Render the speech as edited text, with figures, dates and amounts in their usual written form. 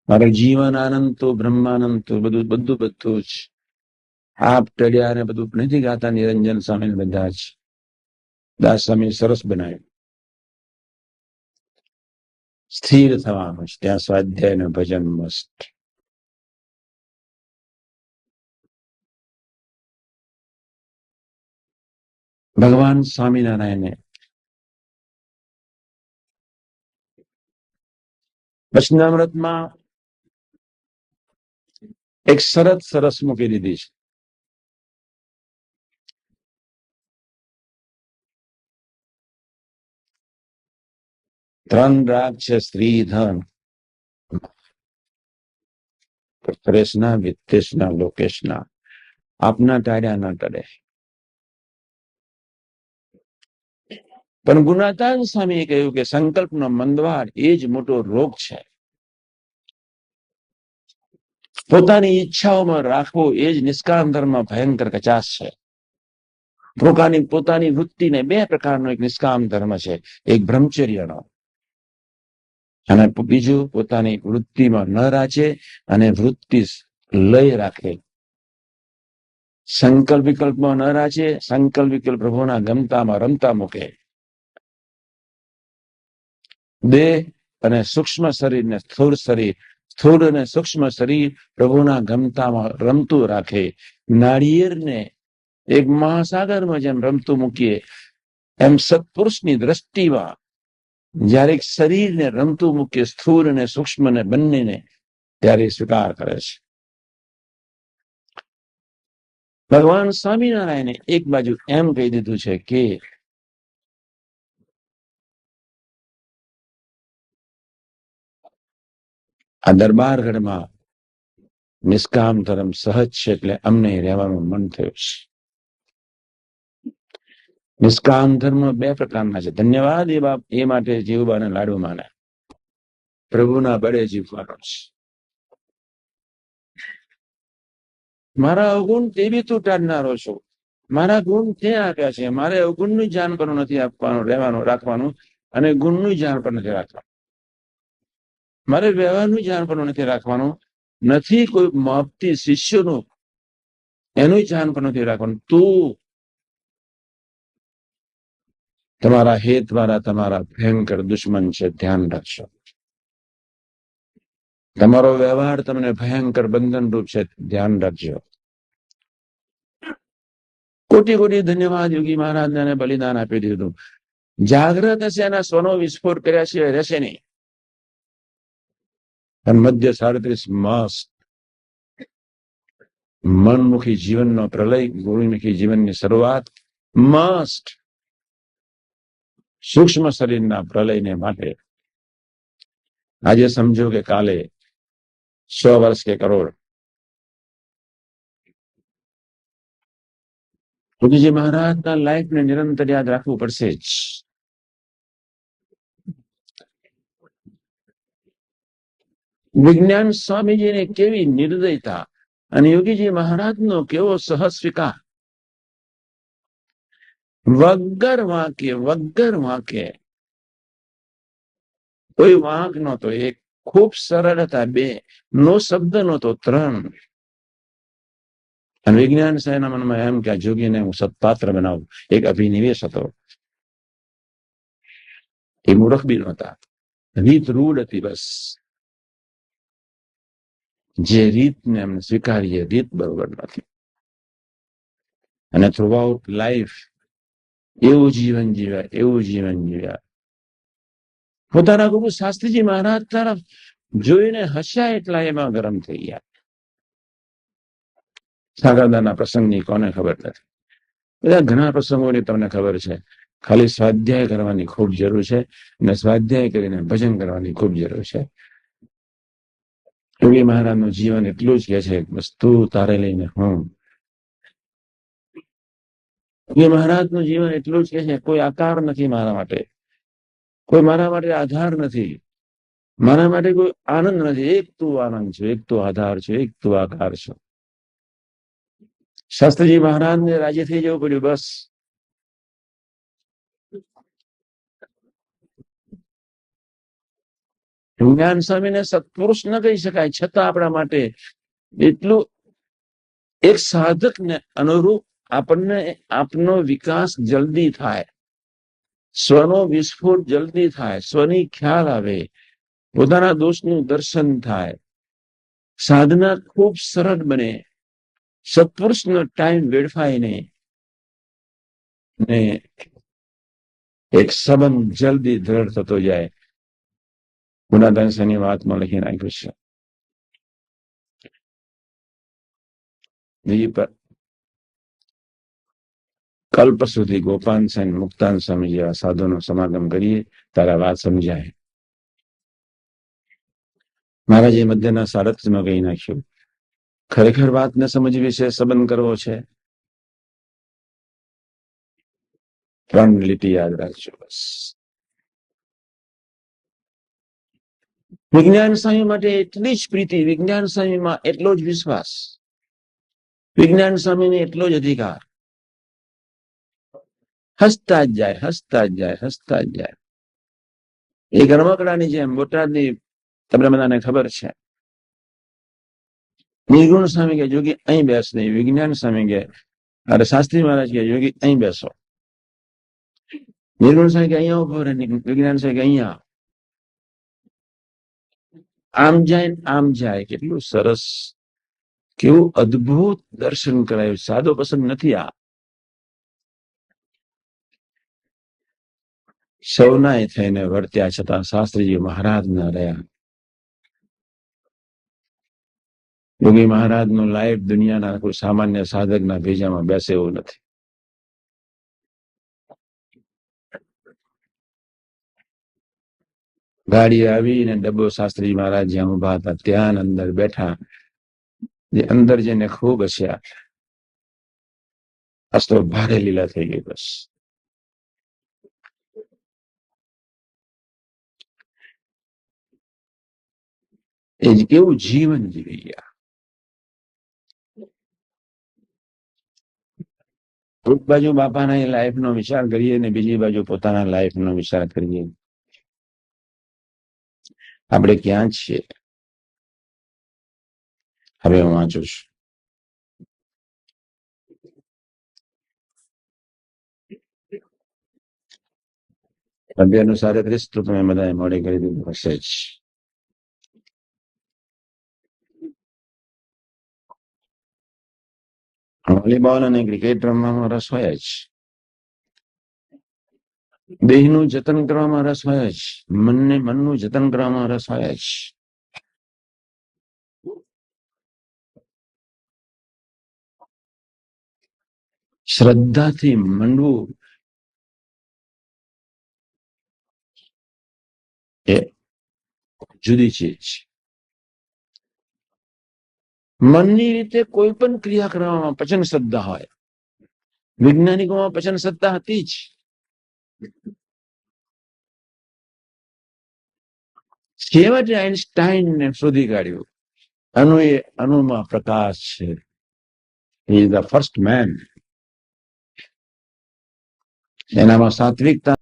મારું જીવન આનંદ તો બ્રહ્માનંદ તો બધું બધું બધું જ આપ ટળ્યા ને બધું નથી ગાતા નિરંજન સ્વામી બધા જ દાસ સ્વામી સરસ બનાવ્યું. સ્થિર થવાનું છે ત્યાં સ્વાધ્યાય ને ભજન મસ્ત. ભગવાન સ્વામિનારાયણે વચનામૃતમાં એક શરત સરસ મૂકી દીધી છે. 3 રાગ છે: સ્ત્રી, ધન, કૃષ્ણા, વિત્તેશના, લોકેશના. આપના ટાળ્યા ના ટળે. પણ ગુણાતાન સ્વામીએ કહ્યું કે સંકલ્પનો મંદવાડ એ જ મોટો રોગ છે. પોતાની ઈચ્છાઓમાં રાખવો એ જ નિષ્કામ ધર્મ ભયંકર કચાશ છે. પોતાની વૃત્તિને 2 પ્રકારનો એક નિષ્કામ ધર્મ છે, એક બ્રહ્મચર્યનો અને બીજું પોતાની વૃત્તિમાં ન રાચે અને વૃત્તિ લય રાખે. સંકલ્પ વિકલ્પમાં ન રાચે, સંકલ્પ વિકલ્પ પ્રભુના ગમતામાં રમતા મૂકે. દેહ અને સૂક્ષ્મ શરીર ને સ્થૂળ શરીર, સ્થૂળ અને સૂક્ષ્મ શરીર પ્રભુના ગમતામાં રમતું રાખે. નાળિયેરને એક મહાસાગરમાં જેમ રમતું મૂકીએ એમ સત્પુરુષની દ્રષ્ટિમાં જ્યારે એક શરીરને રમતું મૂકીએ, સ્થૂળ અને સૂક્ષ્મ ને બંનેને, ત્યારે સ્વીકાર કરે છે. ભગવાન સ્વામિનારાયણે એક બાજુ એમ કહી દીધું છે કે આ દરબારગઢમાં નિષ્કામ ધર્મ સહજ છે, એટલે અમને રહેવાનું મન થયું છે. નિષ્કામ ધર્મ 2 પ્રકારના છે. ધન્યવાદ એ માટે જીવબાને લાડુ માને, પ્રભુના બળે જીવવાનો છે. મારા અવગુણ તે બી તું ટાળનારો છો. મારા ગુણ તે આપ્યા છે, મારે અવગુણનું જાણ પણ નથી આપવાનું, રહેવાનું, રાખવાનું, અને ગુણનું જાણ પણ નથી રાખવાનું. મારે વ્યવહારનું જાણ પણ નથી રાખવાનું, નથી કોઈ માપતી શિષ્યનું એનું જાણ પણ નથી રાખવાનું. તું તમારા હેત દ્વારા તમારા ભયંકર દુશ્મન છે, ધ્યાન રાખશો. તમારો વ્યવહાર તમને ભયંકર બંધન રૂપ છે, ધ્યાન રાખજો. કોટી કોટી ધન્યવાદ. યોગી મહારાજને બલિદાન આપી દીધું. જાગ્રત હશે એના સ્વનો વિસ્ફોટ કર્યા સિવાય રહેશે નહીં. અને મધ્ય 37 માસ મનમુખી જીવનનો પ્રલય, ગુરુમુખી જીવનની શરૂઆત, મસ્ટ સૂક્ષ્મ શરીરના પ્રલયને માટે આજે સમજો કે કાલે 100 વર્ષ કે કરોડ. યોગીજી મહારાજના લાઈફને નિરંતર યાદ રાખવું પડશે જ. વિજ્ઞાન સ્વામીજીને કેવી નિર્દયતા અને યોગીજી મહારાજનો કેવો સહજ સ્વીકાર. વગર વાંકે કોઈ વાંક નહોતો. એક ખૂબ સરળ હતા, 2 નો શબ્દ નહોતો, 3. અને વિજ્ઞાન સાહેબના મનમાં એમ કે આ જોગીને હું સત્પાત્ર બનાવું. એક અભિનિવેશ હતો. એ મૂર્ખ બી નહોતા. રીત રૂઢ હતી. બસ જે રીતને એમને સ્વીકારીએ, રીત બરોબર નથી. અને થ્રુઆઉટ લાઈફ એવું જીવન જીવ્યા. પોતાના ગુરુ શાસ્ત્રીજી મહારાજ તરફ જોઈને હસ્યા એટલા એમાં ગરમ થઈ ગયા. સાગરદાના પ્રસંગની કોને ખબર નથી. બધા ઘણા પ્રસંગોની તમને ખબર છે. ખાલી સ્વાધ્યાય કરવાની ખૂબ જરૂર છે, અને સ્વાધ્યાય કરીને ભજન કરવાની ખૂબ જરૂર છે. યોગી મહારાજનું જીવન એટલું જ કે છે, વસ્તુ તારે લઈને હું. યોગી મહારાજનું જીવન એટલું જ કે છે, કોઈ આકાર નથી મારા માટે, કોઈ મારા માટે આધાર નથી, મારા માટે કોઈ આનંદ નથી. એક તું આનંદ છે, એક તું આધાર છે, એક તું આકાર છે. શાસ્ત્રીજી મહારાજને રાજી થઈ જવું પડ્યું. બસ વિજ્ઞાન સ્વામીને સત્પુરુષ ન કહી શકાય, છતાં આપણા માટે એટલું એક સાધકને અનુરૂપ આપણને આપનો વિકાસ જલ્દી થાય, સ્વનો વિસ્ફોટ જલ્દી થાય, સ્વની ખ્યાલ આવે, પોતાના દોષનું દર્શન થાય, સાધના ખૂબ સરળ બને, સત્પુરુષનો ટાઈમ વેડફાય નહીં ને એક સંબંધ જલ્દી દ્રઢ થતો જાય. ગુણાદાસની વાતમાં લખી નાખ્યું છે. બીજી પર કલ્પ સુધી ગોપાલ સેન, મુક્તાન સ્વામી જેવા સાધુનો સમાગમ કરીએ તારા વાત સમજાય. મહારાજે મધ્યના સાડત્રીસમાં કહી નાખ્યું, ખરેખર વાત ન સમજવી વિશે સંબંધ કરવો છે, ત્રણ લીટી યાદ રાખજો બસ. વિજ્ઞાન સ્વામી માટે એટલી જ પ્રીતિ, વિજ્ઞાન સ્વામીમાં એટલો જ વિશ્વાસ, વિજ્ઞાન સ્વામીને એટલો જ અધિકાર. હસતા જ જાય, હસતા જ જાય, હસતા જ જાય. એ રમકડાની જેમ બોટાદની તમને બધાને ખબર છે. નિર્ગુણ સ્વામી કે યોગી અહીં બેસ નહીં, વિજ્ઞાન સ્વામી કે અરે શાસ્ત્રી મહારાજ કે યોગી અહીં બેસો. નિર્ગુણ સ્વામી કે અહીંયા ઉભો રહે, વિજ્ઞાન સ્વામી કે અહીંયા. આમ જાય આમ જાય. કેટલું સરસ, કેવું અદ્ભુત દર્શન કરાયું. સાદો પસંદ નથી આ. સૌનાય થઈને વર્ત્યા છતાં શાસ્ત્રીજી મહારાજ ના રહ્યા. યોગી મહારાજ નું લાઈફ દુનિયાના કોઈ સામાન્ય સાધકના ભેજામાં બેસે એવું નથી. ગાડી આવીને ડબ્બો શાસ્ત્રીજી મહારાજ જ્યાં ઉભા હતા ત્યાં અંદર બેઠા. જે અંદર જેને ખૂબ હસ્યા, અસ્તો ભારે લીલા થઈ ગઈ. બસ એ જ કેવું જીવન જીવી ગયા. એક બાજુ બાપાના લાઈફનો વિચાર કરીએ ને બીજી બાજુ પોતાના લાઈફનો વિચાર કરીએ. આપણે ક્યાં છીએ? હવે હું વાંચું છું. અભ્યાનું 37 તો તમે બધાએ મોડે કરી દીધું હશે જ. વોલીબોલ અને ક્રિકેટ રમવામાં રસ હોય જ, દેહનું જતન કરવામાં રસ હોય જ, મનનું જતન કરવામાં રસ હોય જ. શ્રદ્ધાથી મંડવું એ જુદી ચીજ. મનની રીતે કોઈ પણ ક્રિયા કરવામાં પચન શ્રદ્ધા હોય. વૈજ્ઞાનિકોમાં પચન શ્રદ્ધા હતી જ. છેવટે આઈન્સ્ટાઈનને શોધી કાઢ્યું, અણુમાં પ્રકાશ છે. He is the first man. એનામાં સાત્વિકતા